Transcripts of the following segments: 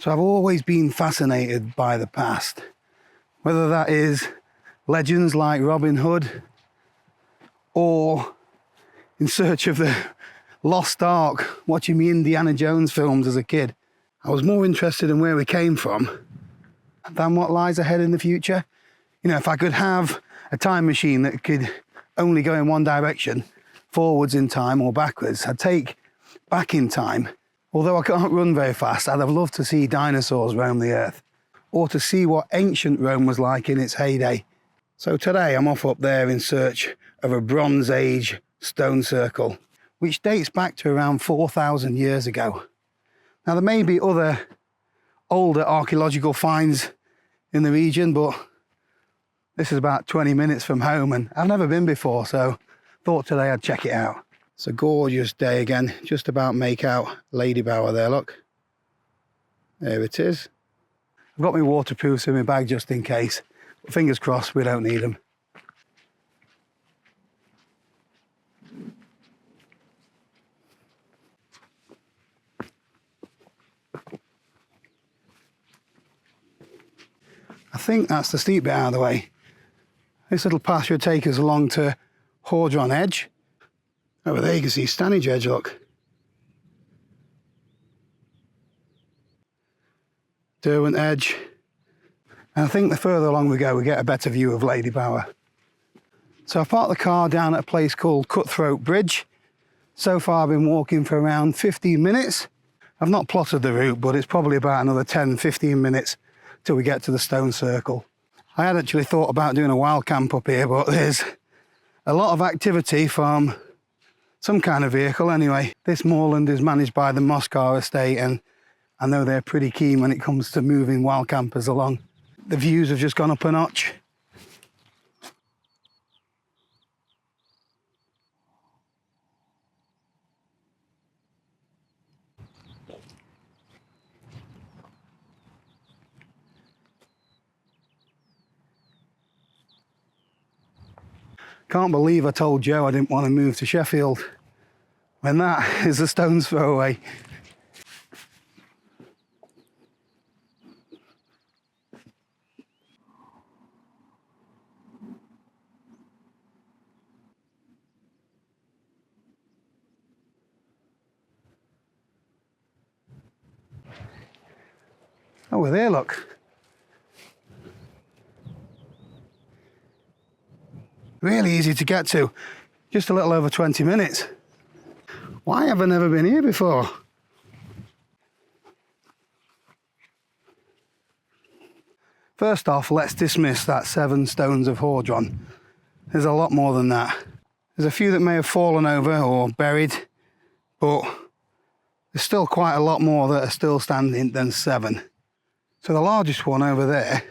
So I've always been fascinated by the past, whether that is legends like Robin Hood or in search of the lost ark, watching the Indiana Jones films as a kid. I was more interested in where we came from than what lies ahead in the future. You know, if I could have a time machine that could only go in one direction, forwards in time or backwards, I'd take back in time. Although I can't run very fast, I'd have loved to see dinosaurs roam the earth, or to see what ancient Rome was like in its heyday. So today I'm off up there in search of a Bronze Age stone circle, which dates back to around 4,000 years ago. Now there may be other older archaeological finds in the region, but this is about 20 minutes from home and I've never been before, so thought today I'd check it out. It's a gorgeous day again, just about make out Lady Bower there, look. There it is. I've got my waterproofs in my bag just in case, but fingers crossed we don't need them. I think that's the steep bit out of the way. This little path should take us along to Hordron Edge. Over there you can see Stanage Edge, look. Derwent Edge. And I think the further along we go, we get a better view of Lady Bower. So I've parked the car down at a place called Cutthroat Bridge. So far I've been walking for around 15 minutes. I've not plotted the route, but it's probably about another 10-15 minutes till we get to the stone circle. I had actually thought about doing a wild camp up here, but there's a lot of activity from some kind of vehicle anyway. This moorland is managed by the Moscar estate, and I know they're pretty keen when it comes to moving wild campers along. The views have just gone up a notch. Can't believe I told Joe I didn't want to move to Sheffield, when that is a stone's throw away. Oh, we're there, look. Really easy to get to, just a little over 20 minutes. Why have I never been here before? First off, let's dismiss that 7 stones of Hordron. There's a lot more than that. There's a few that may have fallen over or buried, but there's still quite a lot more that are still standing than 7. So the largest one over there,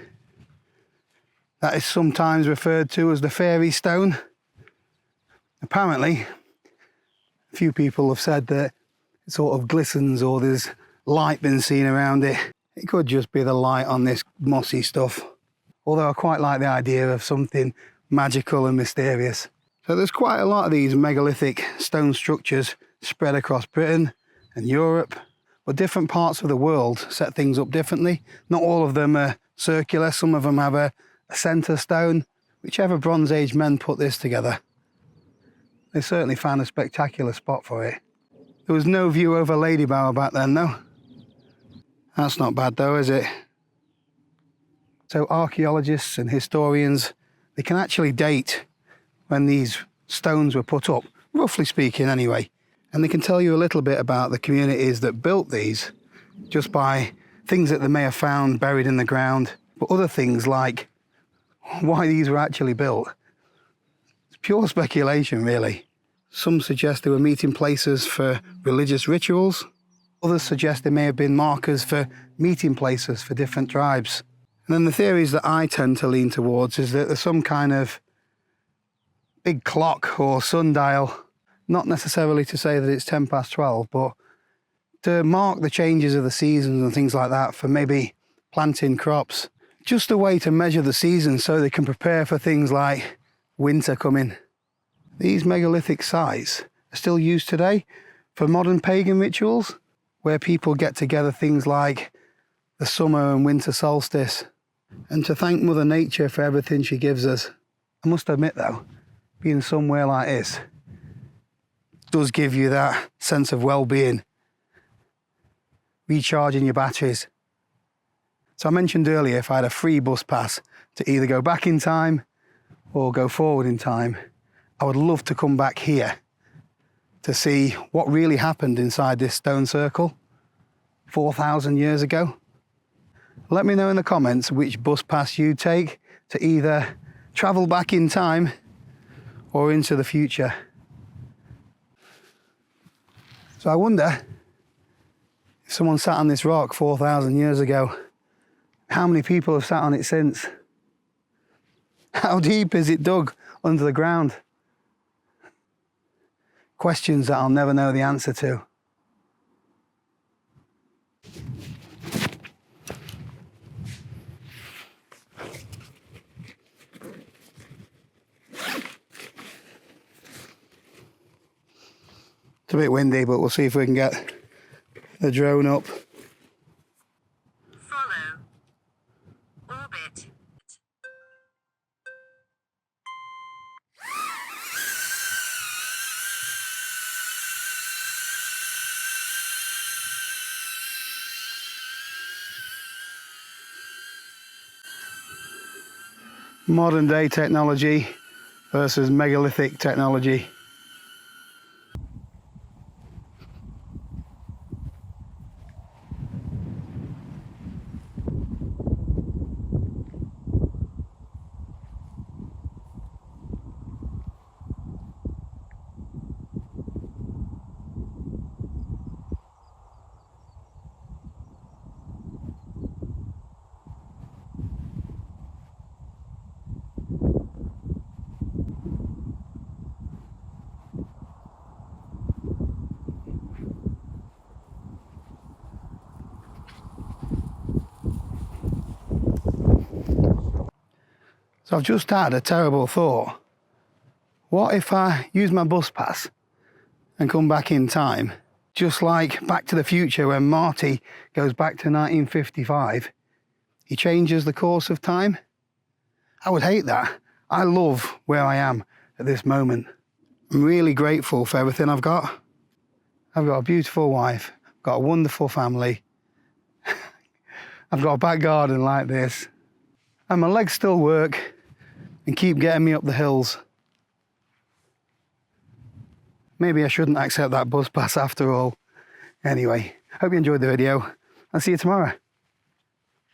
that is sometimes referred to as the fairy stone. Apparently, a few people have said that it sort of glistens or there's light been seen around it. It could just be the light on this mossy stuff. Although I quite like the idea of something magical and mysterious. So there's quite a lot of these megalithic stone structures spread across Britain and Europe. But different parts of the world set things up differently. Not all of them are circular. Some of them have a centre stone. Whichever Bronze Age men put this together, they certainly found a spectacular spot for it. There was no view over Lady Bower back then, though. That's not bad though, is it? So archaeologists and historians, they can actually date when these stones were put up, roughly speaking anyway. And they can tell you a little bit about the communities that built these just by things that they may have found buried in the ground, but other things like why these were actually built. It's pure speculation, really. Some suggest they were meeting places for religious rituals. Others suggest they may have been markers for meeting places for different tribes. And then the theories that I tend to lean towards is that there's some kind of big clock or sundial, not necessarily to say that it's 10 past 12, but to mark the changes of the seasons and things like that for maybe planting crops. Just a way to measure the seasons so they can prepare for things like winter coming. These megalithic sites are still used today for modern pagan rituals, where people get together things like the summer and winter solstice, and to thank Mother Nature for everything she gives us. I must admit though, being somewhere like this does give you that sense of well-being, recharging your batteries. So I mentioned earlier, if I had a free bus pass to either go back in time or go forward in time, I would love to come back here to see what really happened inside this stone circle 4,000 years ago. Let me know in the comments which bus pass you take to either travel back in time or into the future. So I wonder, if someone sat on this rock 4,000 years ago, how many people have sat on it since? How deep is it dug under the ground? Questions that I'll never know the answer to. It's a bit windy, but we'll see if we can get the drone up. Follow. Orbit. Modern day technology versus megalithic technology. So I've just had a terrible thought. What if I use my bus pass and come back in time? Just like Back to the Future when Marty goes back to 1955. He changes the course of time. I would hate that. I love where I am at this moment. I'm really grateful for everything I've got. I've got a beautiful wife, got a wonderful family. I've got a back garden like this. And my legs still work and keep getting me up the hills. Maybe I shouldn't accept that bus pass after all. Anyway, hope you enjoyed the video. I'll see you tomorrow.